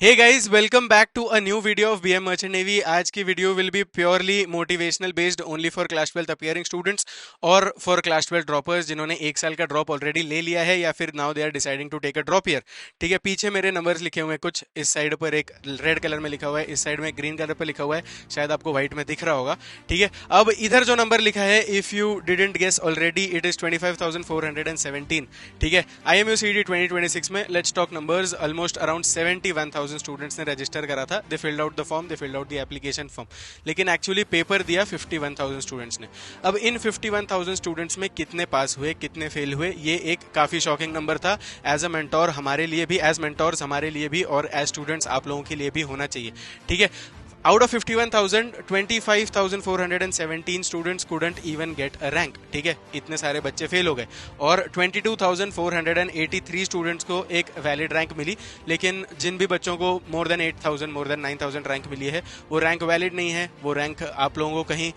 Hey guys, welcome back to a new video of BM Merchant Navy. आज की video will be purely motivational based only for class 12 appearing students और for class 12 droppers जिन्होंने एक साल का drop already ले लिया है या फिर now they are deciding to take a drop year. ठीक है, पीछे मेरे नंबर्स लिखे हुए हैं कुछ, इस साइड पर एक रेड कलर में लिखा हुआ है, इस साइड में ग्रीन कलर पर लिखा हुआ है, शायद आपको व्हाइट में दिख रहा होगा. ठीक है, अब इधर जो नंबर लिखा है, if you didn't guess already, it is 25,417. ठीक है, IMUCD 2026 में let's talk numbers, almost around 71,000 students ने रजिस्टर करा था. They filled out the form, they filled out the application form, लेकिन एक्चुअली पेपर दिया 51,000 स्टूडेंट्स ने. अब इन 51,000 स्टूडेंट्स में कितने पास हुए, कितने फेल हुए, ये एक काफी शॉकिंग नंबर था. एज अ मेंटोर हमारे लिए भी, एज मेंटोर्स हमारे लिए भी, और एज स्टूडेंट्स आप लोगों के लिए भी होना चाहिए. ठीक है, out of 51,000, 25,417 students couldn't even get a rank. ठीक है, इतने सारे बच्चे फेल हो गए और 22,483 स्टूडेंट्स को एक वैलिड रैंक मिली. लेकिन जिन भी बच्चों को more than 8,000, more than 9,000 rank मिली है, वो रैंक वैलिड नहीं है. वो रैंक आप लोगों को कहीं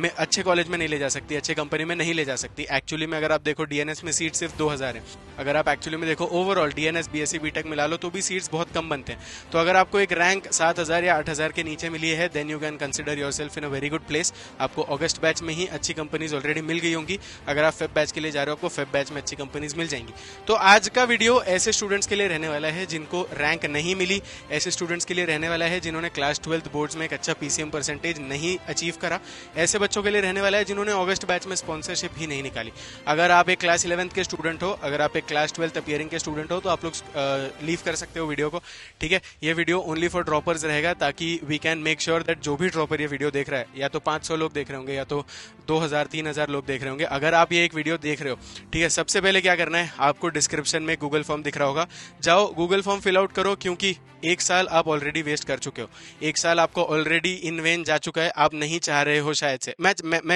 अच्छे कॉलेज में नहीं ले जा सकती, अच्छे कंपनी में नहीं ले जा सकती. एक्चुअली में अगर आप देखो, DNS में सीट सिर्फ 2,000 है. अगर आप एक्चुअली में देखो ओवरऑल DNS BSc BTech मिला लो तो भी सीट्स बहुत कम बनते हैं. तो अगर आपको एक रैंक 7,000 या 8,000 के नीचे मिली है, then you can consider yourself in a very good place. आपको अगस्त बैच में ही अच्छी कंपनीज ऑलरेडी मिल गई होंगी. अगर आप फेब बैच के लिए जा रहे हो, आपको फेब बैच में अच्छी कंपनीज मिल जाएंगी. तो आज का वीडियो ऐसे स्टूडेंट्स के लिए रहने वाला है जिनको रैंक नहीं मिली, ऐसे स्टूडेंट्स के लिए रहने वाला है जिन्होंने क्लास 12 बोर्ड्स में एक अच्छा PCM परसेंटेज नहीं अचीव करा, ऐसे बच्चों के लिए रहने वाला है जिन्होंने अगस्त बैच में स्पॉन्सरशिप ही नहीं निकाली. अगर आप एक क्लास 11th के स्टूडेंट हो, अगर आप एक क्लास 12 अपियरिंग के स्टूडेंट हो, तो आप लोग लीव कर सकते हो वीडियो को. ठीक है, ये वीडियो ओनली फॉर ड्रॉपर्स रहेगा, ताकि we can make sure that जो भी ड्रॉपर ये वीडियो देख रहा है, या तो 500 लोग देख रहे होंगे या तो 2,000 3,000 लोग देख रहे होंगे. अगर आप ये एक वीडियो देख रहे हो, ठीक है, सबसे पहले क्या करना है, आपको डिस्क्रिप्शन में गूगल फॉर्म दिख रहा होगा, जाओ गूगल फॉर्म फिल आउट करो. क्योंकि एक साल आप ऑलरेडी वेस्ट कर चुके हो, एक साल आपको ऑलरेडी इन वेन जा चुका है. आप नहीं चाह रहे हो शायद से,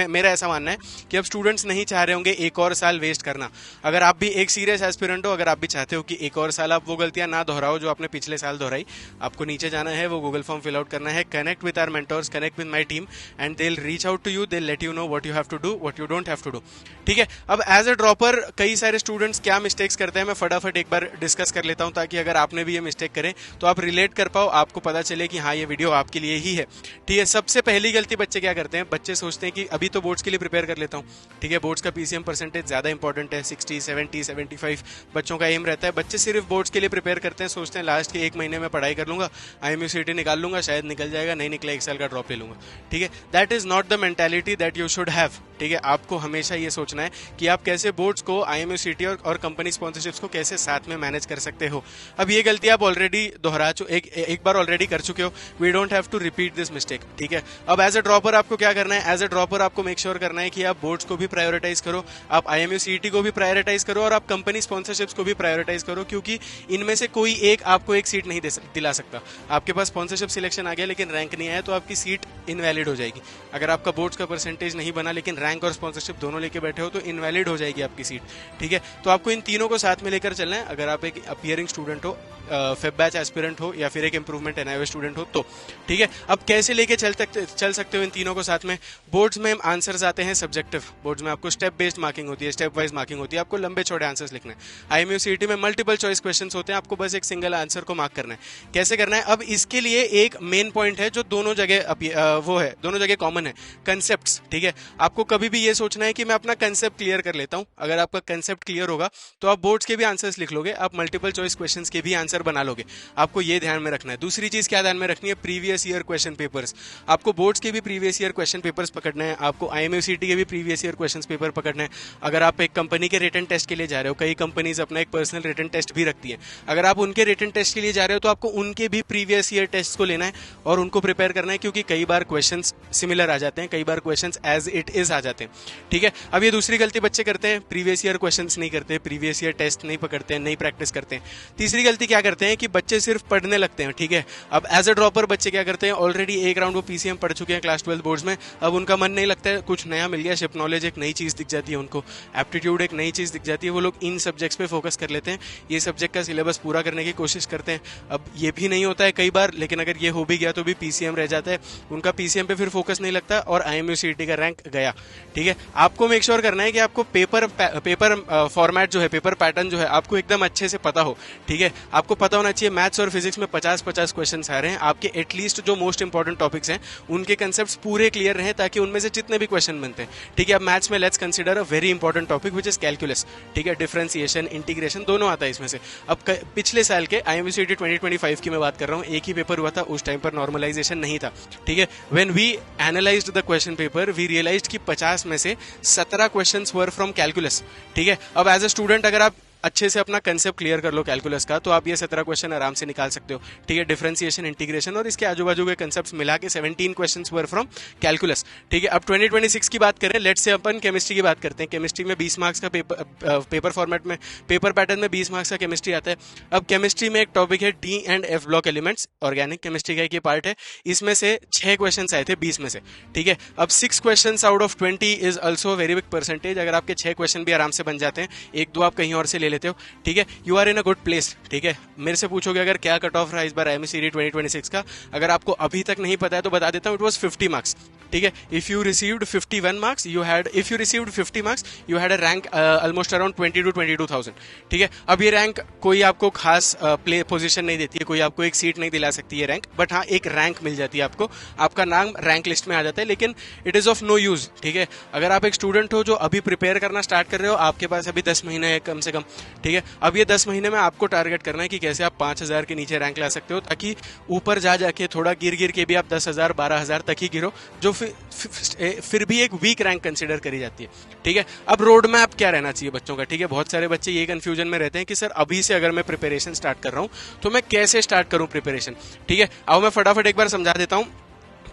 मेरा ऐसा मानना है कि अब स्टूडेंट्स नहीं चाह रहे होंगे एक और साल वेस्ट करना. अगर आप भी एक सीरियस एस्पिरेंट हो, अगर आप भी चाहते हो कि एक और साल आप वो गलतियां ना दोहराओ जो आपने पिछले साल दोहराई, आपको नीचे जाना है, वो गूगल फॉर्म फिल आउट करना है, connect with our mentors, connect with my team, and they will reach out to you, they let you know what you have to do, what you don't have to do. ठीक है, अब as a dropper कई सारे students क्या mistakes करते हैं, मैं फटाफट एक बार डिस्कस कर लेता हूं, ताकि अगर आपने भी ये मिस्टेक करें तो आप रिलेट कर पाओ, आपको पता चले कि हाँ, ये वीडियो आपके लिए ही है. ठीक है, सबसे पहली गलती बच्चे क्या करते हैं, बच्चे सोचते हैं कि अभी तो बोर्ड्स के लिए प्रिपेयर कर लेता हूँ. ठीक है, बोर्ड्स का PCM परसेंटेज ज्यादा इंपॉर्टेंट है, 60 70 75 बच्चों का एम रहता है. बच्चे सिर्फ बोर्ड्स के लिए प्रिपेयर करते हैं, सोचते हैं लास्ट के एक महीने में पढ़ाई कर लूंगा, IMUCD निकाल लूंगा, शायद निकल जाएगा, नहीं निकला एक साल का ड्रॉप ले लूंगा. ठीक है, that is not the mentality that you should have. ठीक है, आपको हमेशा ये सोचना है कि आप कैसे बोर्ड्स को, IMUCD और कंपनी स्पॉन्सरशिप्स को कैसे साथ में मैनेज कर सकते हो. अब ये गलती आप ऑलरेडी दोहरा एक बार ऑलरेडी कर चुके हो. We don't have to repeat this mistake. ठीक है, अब एज अ ड्रॉपर आपको क्या करना है, एज अ ड्रॉपर आपको मेक श्योर करना है कि आप बोर्ड्स को भी प्रायोरिटाइज करो, आप IMUCD को भी प्रायोरिटाइज करो, और आप कंपनी स्पॉन्सरशिप्स को भी प्रायोरिटाइज करो. क्योंकि इनमें से कोई एक आपको एक सीट नहीं दिला सकता. आपके पास स्पॉन्सरशिप सिलेक्शन आ गया लेकिन रैंक नहीं आया, तो आपकी सीट इनवैलिड हो जाएगी. अगर आपका बोर्ड्स का परसेंटेज नहीं बना लेकिन रैंक और स्पॉन्सरशिप दोनों लेके बैठे हो, तो इनवैलिड हो जाएगी आपकी सीट. ठीक है, तो आपको इन तीनों को साथ में लेकर चलना है. अगर आप एक अपियरिंग स्टूडेंट हो, फेब बैच एस्पिरेंट हो, या फिर एक इंप्रूवमेंट NIOS स्टूडेंट हो, तो ठीक है. अब कैसे लेके चल सकते हो इन तीनों को साथ में. बोर्ड्स में आंसर्स आते हैं सब्जेक्टिव. बोर्ड्स में आपको स्टेप बेस्ड मार्किंग होती है, स्टेप वाइज मार्किंग होती है, आपको लंबे छोटे आंसर्स लिखना है. IMUCD में मल्टीपल चॉइस क्वेश्चंस होते हैं, आपको बस एक सिंगल आंसर को मार्क करना है. कैसे करना है, अब इसके लिए एक मेन पॉइंट है जो दोनों जगह वो है, दोनों जगह कॉमन है, कंसेप्ट. ठीक है, आपको कभी भी ये सोचना है कि मैं अपना कंसेप्ट क्लियर कर लेता हूं. अगर आपका कंसेप्ट क्लियर होगा तो आप बोर्ड्स के भी आंसर्स लिख लोगे, आप मल्टीपल चॉइस क्वेश्चंस के भी आंसर बना लोगे. आपको ये ध्यान में रखना है. दूसरी चीज क्या ध्यान में रखनी है, प्रीवियस ईयर क्वेश्चन पेपर्स. आपको बोर्ड्स के भी प्रीवियस ईयर क्वेश्चन पेपर्स पकड़ना है, आपको IMUCD के भी प्रीवियस ईयर क्वेश्चन पेपर पकड़ना है. अगर आप एक कंपनी के रिटन टेस्ट के लिए जा रहे हो, कई कंपनीज अपना एक पर्सनल रिटन टेस्ट भी रखती है, अगर आप उनके रिटन टेस्ट के लिए जा रहे हो तो आपको उनके भी प्रीवियस ईयर टेस्ट को लेना है और उनको प्रिपेयर करना है. क्योंकि कई बार क्वेश्चन सिमिलर आ जाते हैं, कई बार क्वेश्चन एज इट इज आ जाते हैं. ठीक है, अब ये दूसरी गलती बच्चे करते हैं, प्रीवियस ईयर क्वेश्चंस नहीं करते, प्रीवियस ईयर टेस्ट नहीं पकड़ते हैं, नहीं प्रैक्टिस करते हैं. तीसरी गलती क्या करते हैं कि बच्चे सिर्फ पढ़ने लगते हैं. ठीक है, अब एज अ ड्रॉपर बच्चे क्या करते हैं, ऑलरेडी एक राउंड वो PCM पढ़ चुके हैं क्लास 12 बोर्ड्स में, अब उनका मन नहीं लगता है, कुछ नया मिल गया, शिप नॉलेज एक नई चीज दिख जाती है उनको, एप्टीट्यूड एक नई चीज दिख जाती है, वो लोग इन सब्जेक्ट्स पे फोकस कर लेते हैं, ये सब्जेक्ट का सिलेबस पूरा करने की कोशिश करते हैं. अब ये भी नहीं होता है कई बार, लेकिन अगर ये हो भी गया तो भी PCM रह जाता है, उनका PCM पे फिर फोकस नहीं लगता और IMUCD का रैंक गया. ठीक है, आपको मेक श्योर करना है कि आपको पेपर फॉर्मेट जो है, पेपर पैटर्न जो है, आपको एकदम अच्छे से पता हो. ठीक है, आपको पता होना चाहिए मैथ्स और फिजिक्स में 50-50 क्वेश्चन आ रहे हैं, आपके एटलीस्ट जो मोस्ट इंपॉर्टेंट टॉपिक्स हैं उनके कंसेप्ट्स पूरे क्लियर रहे ताकि उनमें से जितने भी क्वेश्चन बनते हैं, ठीक है। अब मैथ्स में let's consider a very important topic which is calculus, ठीक है, डिफरेंशिएशन, इंटीग्रेशन दोनों आता है इसमें से। अब पिछले साल के IMCT 2025 की मैं बात कर रहा हूँ, एक ही पेपर हुआ था, उस टाइम पर नॉर्मलाइजेशन नहीं था, ठीक है। When we analyzed the question paper we realized कि 50 में से 17 क्वेश्चंस वर फ्रॉम कैलकुलस, ठीक है। अब एज अ स्टूडेंट अगर आप अच्छे से अपना कंसेप्ट क्लियर कर लो कैलकुलस का तो आप ये 17 क्वेश्चन आराम से निकाल सकते हो, ठीक है। डिफरेंशिएशन, इंटीग्रेशन और इसके आजू बाजू के कंसेप्ट्स मिला के 17 क्वेश्चंस वर फ्रॉम कैलकुलस, ठीक है। अब 2026 की बात करें, लेट्स से अपन केमिस्ट्री की बात करते हैं। केमिस्ट्री में 20 मार्क्स का पेपर फॉर्मेट में, पेपर पैटर्न में 20 मार्क्स का केमिस्ट्री आता है। अब केमिस्ट्री में एक टॉपिक है D and F block elements, organic chemistry का एक ये पार्ट है, इसमें से 6 क्वेश्चन आए थे 20 में से, ठीक है। अब 6 question out of 20 is also very big percentage. अगर आपके 6 क्वेश्चन भी आराम से बन जाते हैं, एक दो आप कहीं और से ले लेते हो, ठीक है, you are in a good place, ठीक है। मेरे से पूछोगे अगर क्या कट ऑफ रहा इस बार IMCT 2026 का, अगर आपको अभी तक नहीं पता है तो बता देता हूँ, इट वाज 50 मार्क्स, ठीक है। If you received 51 marks you had, if you received 50 marks you had a rank almost around 20 to 22,000, ठीक है। अब ये रैंक कोई आपको खास प्ले पोजीशन नहीं देती है, कोई आपको एक सीट नहीं दिला सकती है रैंक, बट हाँ एक रैंक मिल जाती है आपको, आपका नाम रैंक लिस्ट में आ जाता है, लेकिन it is of no use, ठीक है। अगर आप एक स्टूडेंट हो जो अभी प्रिपेयर करना स्टार्ट कर रहे हो, आपके पास अभी 10 महीने है कम से कम, ठीक है। अब ये 10 महीने में आपको टारगेट करना है कि कैसे आप 5,000 के नीचे रैंक ला सकते हो, ताकि ऊपर जा जाके थोड़ा गिर गिर के भी आप 10,000 12,000 तक ही गिरो, जो फिर भी एक वीक रैंक कंसिडर करी जाती है, ठीक है। अब रोड मैप क्या रहना चाहिए बच्चों का, ठीक है। बहुत सारे बच्चे ये कंफ्यूजन में रहते हैं कि सर अभी से अगर मैं प्रिपरेशन स्टार्ट कर रहा हूं तो मैं कैसे स्टार्ट करूं प्रिपरेशन, ठीक है। अब मैं फटाफट एक बार समझा देता हूं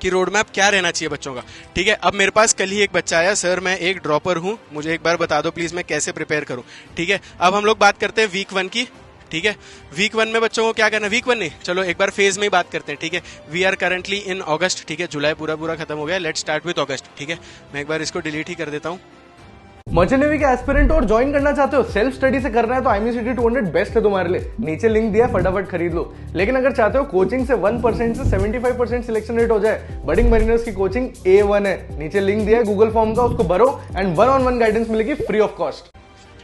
कि रोड मैप क्या रहना चाहिए बच्चों का, ठीक है। अब मेरे पास कल ही एक बच्चा आया, सर मैं एक ड्रॉपर हूं, मुझे एक बार बता दो प्लीज मैं कैसे प्रिपेयर करूं, ठीक है। अब हम लोग बात करते हैं वीक 1 की, ठीक है। वीक 1 में बच्चों को क्या करना है, वीक 1 नहीं, चलो एक बार फेज में ही बात करते हैं, ठीक है। वी आर करंटली इन अगस्त, ठीक है, जुलाई पूरा खत्म हो गया, लेट्स स्टार्ट विद अगस्त, ठीक है। मैं एक बार इसको डिलीट ही कर देता हूं। मर्चेंट नेवी के एस्पिरेंट और ज्वाइन करना चाहते हो, सेल्फ स्टडी से करना है तो IMCT 200 बेस्ट है तुम्हारे लिए, नीचे लिंक दिया है, फटाफट खरीद लो। लेकिन अगर चाहते हो कोचिंग से 1% से 75% सिलेक्शन रेट हो जाए, बडिंग मरीनर्स की कोचिंग A1 है, नीचे लिंक दिया है गूगल फॉर्म का, उसको भरो एंड 1-on-1 गाइडेंस मिलेगी फ्री ऑफ कॉस्ट,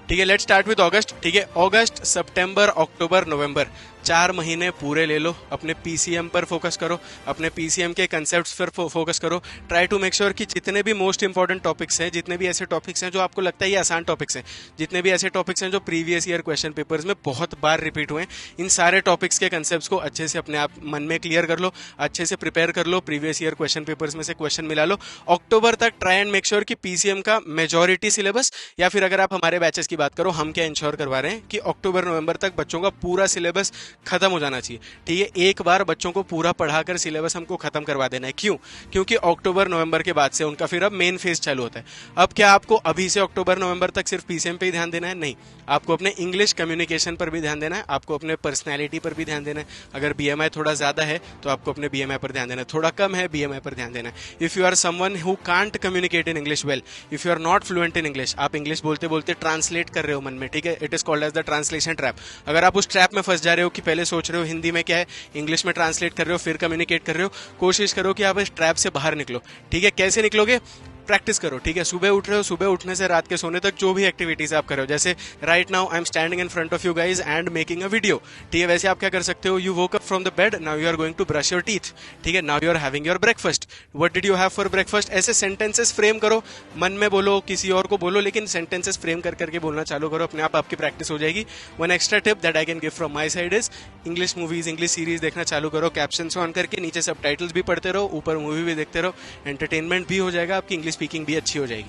ठीक है। लेट्स स्टार्ट विद अगस्त, ठीक है। अगस्त, सितंबर, अक्टूबर, नवंबर, 4 महीने पूरे ले लो, अपने PCM पर फोकस करो, अपने PCM के कंसेप्ट्स पर फोकस करो। ट्राई टू मेक श्योर कि जितने भी मोस्ट इंपॉर्टेंट टॉपिक्स हैं, जितने भी ऐसे टॉपिक्स हैं जो आपको लगता है ये आसान टॉपिक्स हैं, जितने भी ऐसे टॉपिक्स हैं जो प्रीवियस ईयर क्वेश्चन पेपर्स में बहुत बार रिपीट हुए हैं, इन सारे टॉपिक्स के कंसेप्ट्स को अच्छे से अपने आप मन में क्लियर कर लो, अच्छे से प्रिपेयर कर लो, प्रीवियस ईयर क्वेश्चन पेपर्स में से क्वेश्चन मिला लो। अक्टूबर तक ट्राई एंड मेक श्योर कि PCM का मेजोरिटी सिलेबस, या फिर अगर आप हमारे बैचेस की बात करो, हम क्या इंश्योर करवा रहे हैं कि अक्टूबर नवंबर तक बच्चों का पूरा सिलेबस खत्म हो जाना चाहिए, ठीक है। एक बार बच्चों को पूरा पढ़ाकर सिलेबस हमको खत्म करवा देना है, क्यों? क्योंकि अक्टूबर नवंबर के बाद से उनका फिर अब मेन फेज चालू होता है। अब क्या आपको अभी से अक्टूबर नवंबर तक सिर्फ PCM पे ही ध्यान देना है? नहीं, आपको अपने इंग्लिश कम्युनिकेशन पर भी ध्यान देना है, आपको अपने पर्सनैलिटी पर भी ध्यान देना है। अगर BMI थोड़ा ज्यादा है तो आपको अपने BMI पर ध्यान देना है, थोड़ा कम है BMI पर ध्यान देना है। If you are someone who can't communicate in English well, if you are not fluent in English, आप इंग्लिश बोलते बोलते ट्रांसलेट कर रहे हो मन में, ठीक है, it is called as the translation trap. अगर आप उस ट्रैप में फंस जा रहे हो कि पहले सोच रहे हो हिंदी में क्या है, इंग्लिश में ट्रांसलेट कर रहे हो, फिर कम्युनिकेट कर रहे हो, कोशिश करो कि आप इस ट्रैप से बाहर निकलो, ठीक है। कैसे निकलोगे? प्रैक्टिस करो, ठीक है। सुबह उठ रहे हो, सुबह उठने से रात के सोने तक जो भी एक्टिविटीज आप कर रहे हो, जैसे right now I am standing in front of you guys and making a video, ठीक है। वैसे आप क्या कर सकते हो, you woke up from the bed, now you are going to brush your teeth, ठीक है, now you are having your breakfast, what did you have for breakfast. ऐसे सेंटेंसेस फ्रेम करो, मन में बोलो, किसी और को बोलो, लेकिन सेंटेंसेस फ्रेम कर करके बोलना चालू करो, अपने आप आपकी प्रैक्टिस हो जाएगी। One extra tip that I can give from my side is English movies, English series देखना चालू करो, कैप्शंस ऑन करके, नीचे सबटाइटल्स भी पढ़ते रहो, ऊपर मूवी भी देखते रहो, एंटरटेनमेंट भी हो जाएगा, आपकी इंग्लिश स्पीकिंग भी अच्छी हो जाएगी,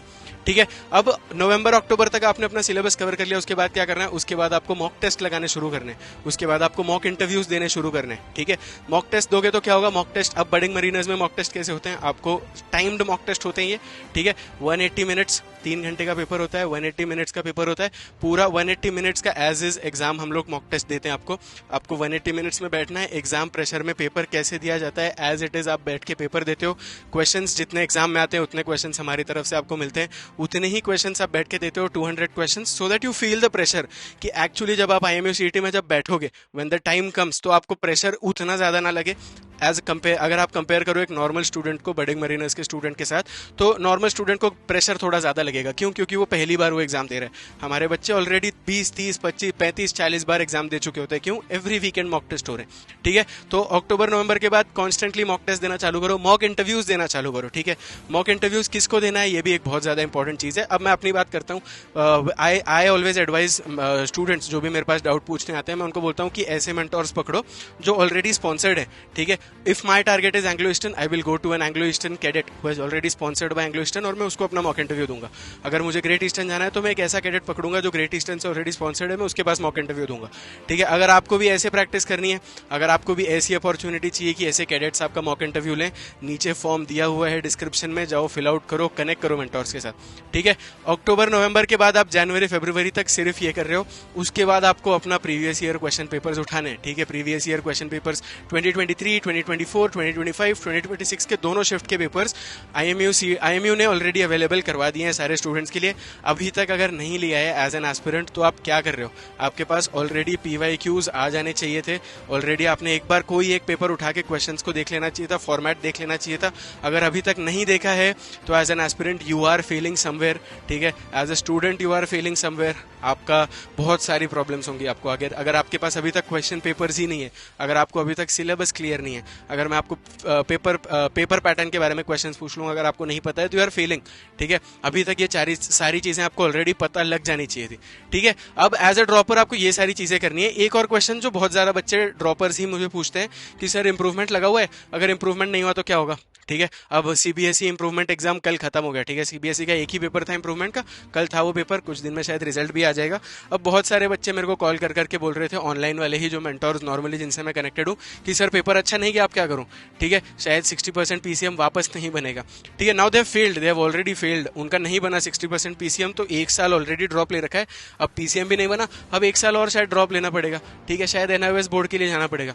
ठीक है। अब नवंबर अक्टूबर तक आपने अपना सिलेबस कवर कर लिया, उसके बाद क्या करना है, उसके बाद आपको मॉक टेस्ट लगाने शुरू करने, उसके बाद आपको मॉक इंटरव्यूज देने शुरू करने, ठीक है। मॉक टेस्ट दोगे तो क्या होगा, मॉक टेस्ट, अब बडिंग मरीनर्स में मॉक टेस्ट कैसे होते हैं, आपको टाइम्ड मॉक टेस्ट होते हैं ये, ठीक है। 180 मिनट्स, 3 घंटे का पेपर होता है, 180 मिनट्स का पेपर होता है, पूरा 180 मिनट्स का एज इज एग्जाम हम लोग मॉक टेस्ट देते हैं आपको 180 मिनट्स में बैठना है। एग्जाम प्रेशर में पेपर कैसे दिया जाता है, एज इट इज आप बैठ के पेपर देते हो, क्वेश्चंस जितने एग्जाम में आते हैं उतने क्वेश्चंस हमारी तरफ से आपको मिलते हैं, उतने ही क्वेश्चंस आप बैठ के देते हो, 200 questions, so that you feel the pressure कि एक्चुअली जब आप IMU CET में जब बैठोगे, व्हेन द टाइम कम्स, तो आपको प्रेशर उतना ज्यादा ना लगे, अगर आप कंपेयर करो एक नॉर्मल स्टूडेंट को बडिंग मरीनर्स के स्टूडेंट के साथ, तो नॉर्मल स्टूडेंट को प्रेशर थोड़ा ज़्यादा लगेगा। क्यों? क्योंकि वो पहली बार वो एग्जाम दे रहे हैं। हमारे बच्चे ऑलरेडी 20, 30, 25, 35, 40 बार एग्जाम दे चुके होते हैं। क्यों? एवरी वीकेंड मॉक टेस्ट हो रहे हैं। ठीक है, तो अक्टूबर नवंबर के बाद कॉन्स्टेंटली मॉक टेस्ट देना चालू करो, मॉक इंटरव्यूज देना चालू करो। ठीक है, मॉक इंटरव्यूज किसको देना है ये भी एक बहुत ज़्यादा इंपॉर्टेंट चीज़ है। अब मैं अपनी बात करता हूँ। आई ऑलवेज एडवाइज स्टूडेंट्स जो भी मेरे पास डाउट पूछने आते हैं, मैं उनको बोलता हूँ कि ऐसे मेंटोर्स पकड़ो जो ऑलरेडी स्पॉन्सर्ड है। ठीक है, if my target is Anglo Eastern, I will go to an Anglo Eastern cadet who is already sponsored by Anglo Eastern, और मैं उसको अपना मॉक इंटरव्यू दूंगा। अगर मुझे ग्रेट ईस्टर्न जाना है तो मैं एक ऐसा कैडेट पकड़ूंगा जो ग्रेट ईस्टर्न से ऑलरेडी स्पॉन्सर्ड है, मैं उसके पास मॉक इंटरव्यू दूंगा। ठीक है, अगर आपको भी ऐसे प्रैक्टिस करनी है, अगर आपको भी ऐसी अपॉर्चुनिटी चाहिए कि ऐसे कैडेट्स आपका मॉक इंटरव्यू लें, नीचे फॉर्म दिया हुआ है डिस्क्रिप्शन में, जाओ फिल आउट करो, कनेक्ट करो मेंटोर्स के साथ। ठीक है, अक्टूबर नवंबर के बाद आप जनवरी फरवरी तक सिर्फ ये कर रहे हो, उसके बाद आपको अपना प्रीवियस ईयर क्वेश्चन पेपर्स उठाने हैं। ठीक है, प्रीवियस ईयर क्वेश्चन पेपर्स 2023, 2024, 2025, 2026 के दोनों शिफ्ट के पेपर्स IMU ने ऑलरेडी अवेलेबल करवा दिए हैं सारे स्टूडेंट्स के लिए। अभी तक अगर नहीं लिया है एज एन एस्पिरेंट तो आप क्या कर रहे हो? आपके पास ऑलरेडी PYQs आ जाने चाहिए थे। ऑलरेडी आपने एक बार कोई एक पेपर उठा के क्वेश्चंस को देख लेना चाहिए था, फॉर्मेट देख लेना चाहिए था। अगर अभी तक नहीं देखा है तो as an aspirant you are failing somewhere. ठीक है, as a student you are failing somewhere. आपका बहुत सारी प्रॉब्लम्स होंगी आपको अगर आपके पास अभी तक क्वेश्चन पेपर्स ही नहीं है, अगर आपको अभी तक सिलेबस क्लियर नहीं है, अगर मैं आपको पेपर पैटर्न के बारे में क्वेश्चंस पूछ लूँ, अगर आपको नहीं पता है तो यू आर फेलिंग। ठीक है, अभी तक ये सारी चीजें आपको ऑलरेडी पता लग जानी चाहिए थी। ठीक है, अब एज अ ड्रॉपर आपको ये सारी चीजें करनी है। एक और क्वेश्चन जो बहुत ज्यादा बच्चे ड्रॉपर्स ही मुझे पूछते हैं कि सर इंप्रूवमेंट लगा हुआ है, अगर इंप्रूवमेंट नहीं हुआ तो क्या होगा? ठीक है, अब CBSE इंप्रूवमेंट एग्जाम कल खत्म हो गया। ठीक है, CBSE का एक ही पेपर था इंप्रूवमेंट का, कल था वो पेपर, कुछ दिन में शायद रिजल्ट भी आ जाएगा। अब बहुत सारे बच्चे मेरे को कॉल कर करके बोल रहे थे, ऑनलाइन वाले ही जो मेंटोर्स नॉर्मली जिनसे मैं कनेक्टेड हूँ, कि सर पेपर अच्छा नहीं गया, आप क्या करूँ? ठीक है, शायद 60% PCM वापस नहीं बनेगा। ठीक है, now they failed, they have already failed, उनका नहीं बना 60% PCM, तो एक साल ऑलरेडी ड्रॉप ले रखा है। अब PCM भी नहीं बना, अब एक साल और शायद ड्रॉप लेना पड़ेगा। ठीक है, शायद NIOS बोर्ड के लिए जाना पड़ेगा।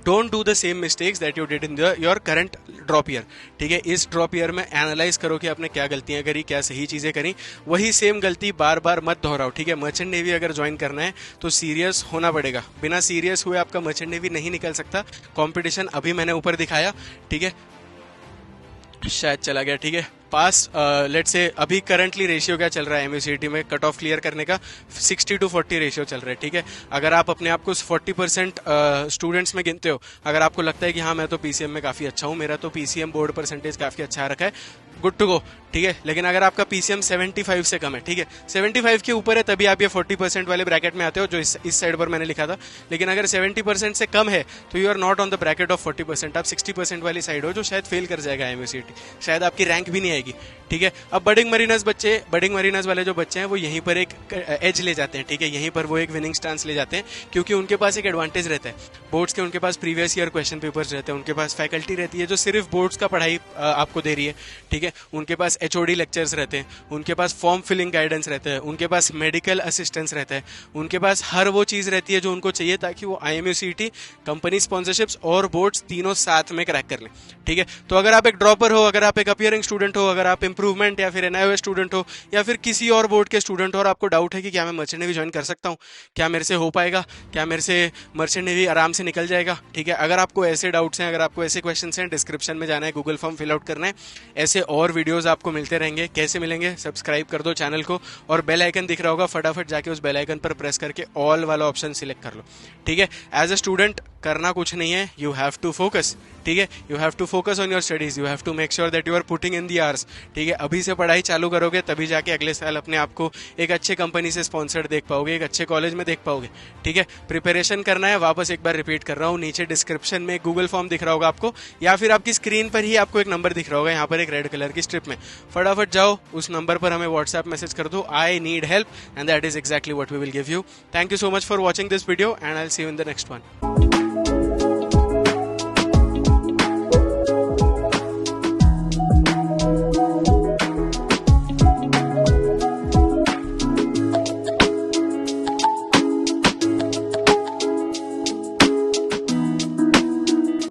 Don't do the same mistakes that you did in your current drop year. ठीक है, इस ड्रॉप ईयर में एनालाइज करो कि आपने क्या गलतियां करी, क्या सही चीजें करी, वही सेम गलती बार बार मत दोहराओ। ठीक है, मर्चेंट नेवी अगर ज्वाइन करना है तो सीरियस होना पड़ेगा। बिना सीरियस हुए आपका मर्चेंट नेवी नहीं निकल सकता। कंपटीशन अभी मैंने ऊपर दिखाया, ठीक है, शायद चला गया। ठीक है, पास लेट्स से अभी करंटली रेशियो क्या चल रहा है MUCT में कट ऑफ क्लियर करने का? 60-40 रेशियो चल रहा है। ठीक है, अगर आप अपने आप को 40% स्टूडेंट्स में गिनते हो, अगर आपको लगता है कि हाँ मैं तो PCM में काफ़ी अच्छा हूँ, मेरा तो PCM बोर्ड परसेंटेज काफ़ी अच्छा रखा है, गुड टू गो। ठीक है, लेकिन अगर आपका PCM 75 से कम है, ठीक है, 75 के ऊपर है तभी आप ये 40% वाले ब्रैकेट में आते हो जो इस साइड पर मैंने लिखा था। लेकिन अगर 70% से कम है तो you are not on the bracket of 40%, आप 60% वाली साइड हो जो शायद फेल कर जाएगा MUCT, शायद आपकी रैंक भी नहीं आएगी। ठीक है, अब बडिंग मरीनर्स वाले जो बच्चे हैं वो यहीं पर एक एज ले जाते हैं। ठीक है, यहीं पर वो एक विनिंग स्टांस ले जाते हैं क्योंकि उनके पास एक एडवांटेज रहता है बोर्ड्स के, उनके पास प्रीवियस ईयर क्वेश्चन पेपर्स रहते हैं, उनके पास फैकल्टी रहती है जो सिर्फ बोर्ड्स का पढ़ाई आपको दे रही है। ठीक है, उनके पास HOD लेक्चर्स रहते हैं, उनके पास फॉर्म फिलिंग गाइडेंस रहता है, उनके पास मेडिकल असिस्टेंस रहता है, उनके पास हर वो चीज़ रहती है जो उनको चाहिए ताकि वो IMUCT, कंपनी स्पॉन्सरशिप्स और बोर्ड्स तीनों साथ में क्रैक कर लें। ठीक है, तो अगर आप एक ड्रॉपर हो, अगर आप एक अपियरिंग स्टूडेंट हो, अगर आप इंप्रूवमेंट या फिर NIOS स्टूडेंट हो या फिर किसी और बोर्ड के स्टूडेंट हो और आपको डाउट है कि क्या मैं मर्चेंट नेवी ज्वाइन कर सकता हूँ, क्या मेरे से हो पाएगा, क्या मेरे से मर्चेंट नेवी आराम से निकल जाएगा? ठीक है, अगर आपको ऐसे डाउट्स हैं, अगर आपको ऐसे क्वेश्चंस हैं, डिस्क्रिप्शन में जाना है, गूगल फॉर्म फिल आउट करना है। ऐसे और वीडियोस आपको मिलते रहेंगे। कैसे मिलेंगे? सब्सक्राइब कर दो चैनल को और बेल आइकन दिख रहा होगा, फटाफट जाके उस बेल आइकन पर प्रेस करके ऑल वाला ऑप्शन सिलेक्ट कर लो। ठीक है, एज अ स्टूडेंट करना कुछ नहीं है, यू हैव टू फोकस। ठीक है, you have to focus on your studies, you have to make sure that you are putting in the hours. ठीक है, अभी से पढ़ाई चालू करोगे तभी जाके अगले साल अपने आप को एक अच्छे कंपनी से स्पॉन्सर्ड देख पाओगे, एक अच्छे कॉलेज में देख पाओगे। ठीक है, प्रिपरेशन करना है, वापस एक बार रिपीट कर रहा हूँ, नीचे डिस्क्रिप्शन में गूगल फॉर्म दिख रहा होगा आपको, या फिर आपकी स्क्रीन पर ही आपको एक नंबर दिख रहा होगा यहाँ पर एक रेड कलर की स्ट्रिप में, फटाफट जाओ उस नंबर पर हमें व्हाट्सएप मैसेज कर दो, I need help, and that is exactly what we will give you. Thank you so much for watching this video and I will see you in the next one.